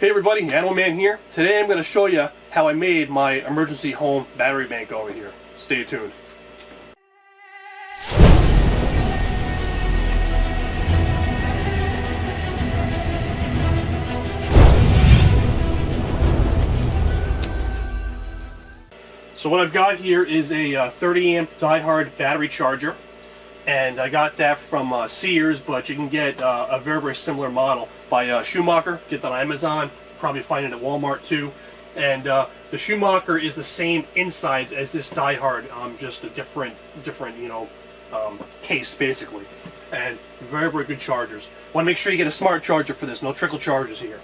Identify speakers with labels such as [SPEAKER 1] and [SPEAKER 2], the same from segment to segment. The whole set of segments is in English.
[SPEAKER 1] Hey everybody, Animal Man here. Today I'm going to show you how I made my emergency home battery bank over here. Stay tuned. So what I've got here is a 30 amp die-hard battery charger, and I got that from Sears, but you can get a very similar model by Schumacher. Get that on Amazon, probably find it at Walmart too. And the Schumacher is the same insides as this die-hard, just a different case basically. And very good chargers. Want to make sure you get a smart charger for this, no trickle chargers here.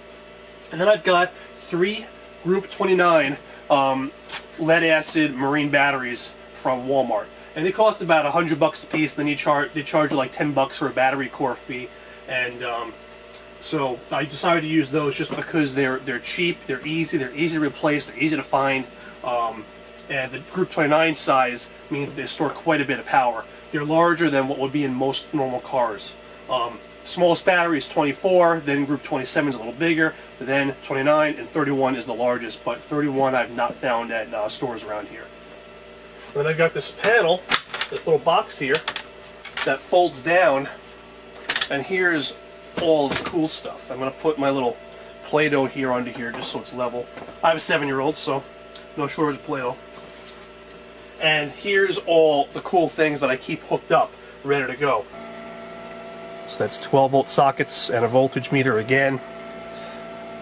[SPEAKER 1] And then I've got 3 Group 29 lead acid marine batteries from Walmart, and they cost about $100 a piece. Then they charge you like $10 for a battery core fee, and so I decided to use those just because they're cheap, they're easy to replace, they're easy to find, and the Group 29 size means they store quite a bit of power. They're larger than what would be in most normal cars. Smallest battery is 24, then Group 27 is a little bigger, then 29, and 31 is the largest, but 31 I've not found at stores around here. And then I've got this panel, this little box here, that folds down, and here's all the cool stuff. I'm going to put my little Play-Doh here onto here just so it's level. I have a 7-year-old, so no shortage of Play-Doh. And here's all the cool things that I keep hooked up, ready to go. So that's 12-volt sockets and a voltage meter again,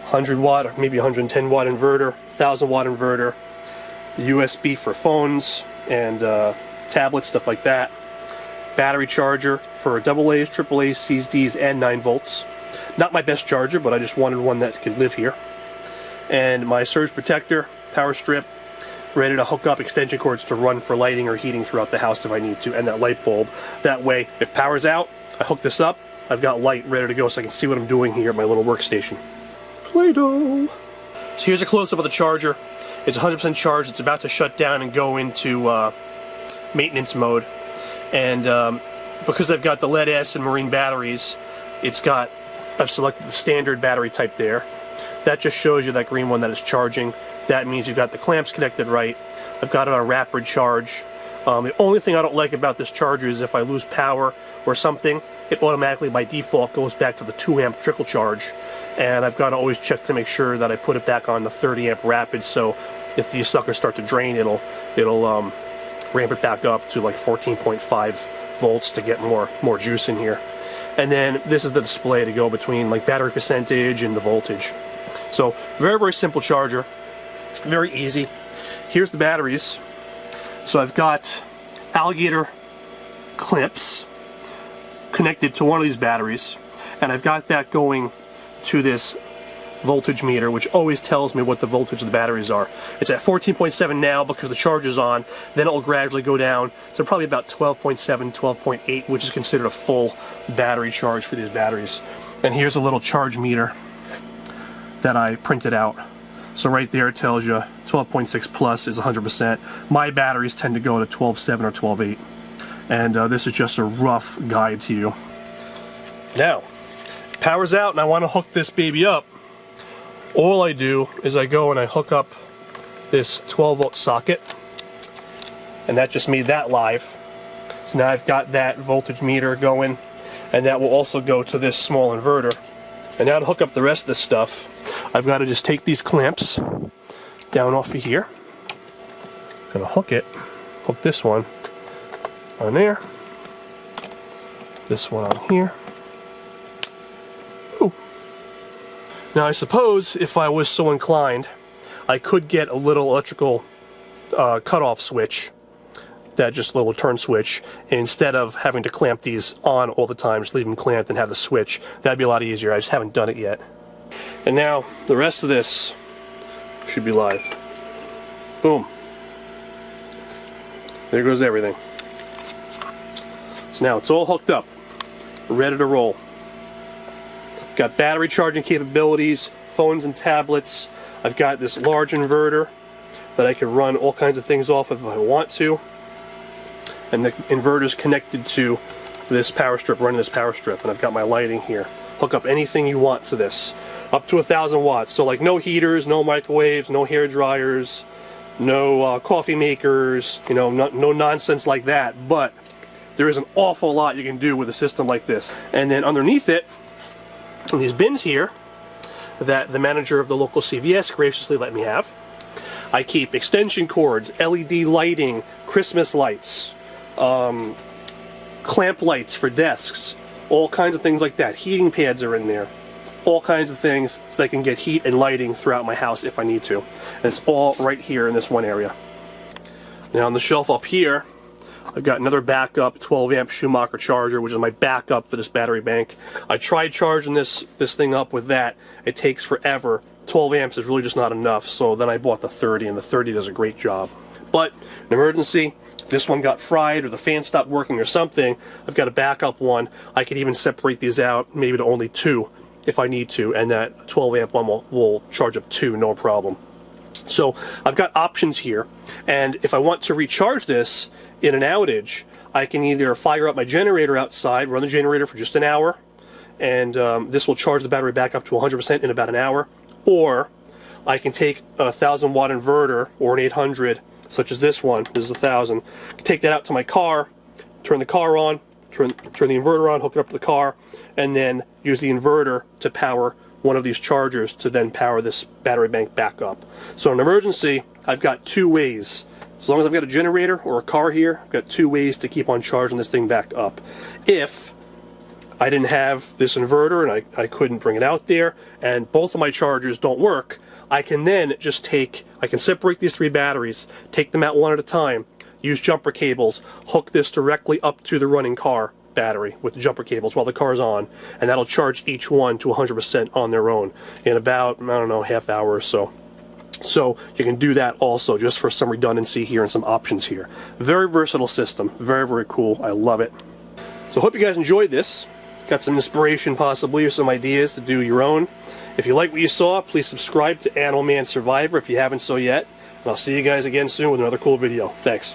[SPEAKER 1] 100-watt or maybe 110-watt inverter, 1000-watt inverter, the USB for phones and tablets, stuff like that, battery charger for AA's, AAA's, C's, D's, and 9 volts. Not my best charger, but I just wanted one that could live here. And my surge protector, power strip, ready to hook up extension cords to run for lighting or heating throughout the house if I need to, and that light bulb. That way, if power's out, I hook this up, I've got light ready to go so I can see what I'm doing here at my little workstation. Play-Doh! So here's a close-up of the charger. It's 100% charged, it's about to shut down and go into maintenance mode. And because I've got the lead acid marine batteries, I've selected the standard battery type there. That just shows you that green one that is charging. That means you've got the clamps connected right. I've got it on rapid charge. The only thing I don't like about this charger is if I lose power or something, it automatically by default goes back to the 2 amp trickle charge, and I've got to always check to make sure that I put it back on the 30 amp rapid, so if these suckers start to drain, it'll ramp it back up to like 14.5 volts to get more juice in here. And then this is the display to go between like battery percentage and the voltage. So very simple charger, very easy. Here's the batteries. So I've got alligator clips connected to one of these batteries, and I've got that going to this voltage meter, which always tells me what the voltage of the batteries are. It's at 14.7 now because the charger's on, then it will gradually go down to probably about 12.7, 12.8, which is considered a full battery charge for these batteries. And here's a little charge meter that I printed out. So right there it tells you 12.6 plus is 100%. My batteries tend to go to 12.7 or 12.8. And this is just a rough guide to you. Now, if power's out and I want to hook this baby up, all I do is I go and I hook up this 12-volt socket, and that just made that live. So now I've got that voltage meter going, and that will also go to this small inverter. And now to hook up the rest of this stuff, I've got to just take these clamps down off of here. I'm going to hook this one on there, this one on here. Ooh. Now I suppose if I was so inclined, I could get a little electrical cutoff switch, that just little turn switch, instead of having to clamp these on all the time, just leave them clamped and have the switch. That'd be a lot easier. I just haven't done it yet. And now the rest of this should be live. Boom. There goes everything. So now it's all hooked up, ready to roll. Got battery charging capabilities, phones and tablets. I've got this large inverter that I can run all kinds of things off of if I want to. And the inverter's connected to this power strip, running this power strip, and I've got my lighting here. Hook up anything you want to this. Up to 1,000 watts. So like no heaters, no microwaves, no hair dryers, no coffee makers, you know, no nonsense like that. But there is an awful lot you can do with a system like this. And then underneath it, in these bins here, that the manager of the local CVS graciously let me have, I keep extension cords, LED lighting, Christmas lights, clamp lights for desks, all kinds of things like that. Heating pads are in there. All kinds of things so I can get heat and lighting throughout my house if I need to. And it's all right here in this one area. Now on the shelf up here, I've got another backup 12 amp Schumacher Charger, which is my backup for this battery bank. I tried charging this thing up with that. It takes forever. 12 amps is really just not enough, so then I bought the 30, and the 30 does a great job. But in emergency, if this one got fried or the fan stopped working or something, I've got a backup one. I could even separate these out, maybe to only 2 if I need to, and that 12 amp one will charge up 2, no problem. So I've got options here, and if I want to recharge this in an outage, I can either fire up my generator outside, run the generator for just an hour, and this will charge the battery back up to 100% in about an hour, or I can take a 1,000 watt inverter or an 800, such as this one. This is 1,000. Take that out to my car, turn the car on, turn the inverter on, hook it up to the car, and then use the inverter to power one of these chargers to then power this battery bank back up. So in an emergency, I've got 2 ways. As long as I've got a generator or a car here, I've got 2 ways to keep on charging this thing back up. If I didn't have this inverter and I couldn't bring it out there, and both of my chargers don't work, I can then just I can separate these 3 batteries, take them out one at a time, use jumper cables, hook this directly up to the running car battery with the jumper cables while the car's on, and that'll charge each one to 100% on their own in about, I don't know, half hour or so. So you can do that also, just for some redundancy here and some options here. Very versatile system, very, very cool. I love it. So hope you guys enjoyed this. Got some inspiration possibly, or some ideas to do your own. If you like what you saw, please subscribe to Animal Man Survivor if you haven't so yet. And I'll see you guys again soon with another cool video. Thanks.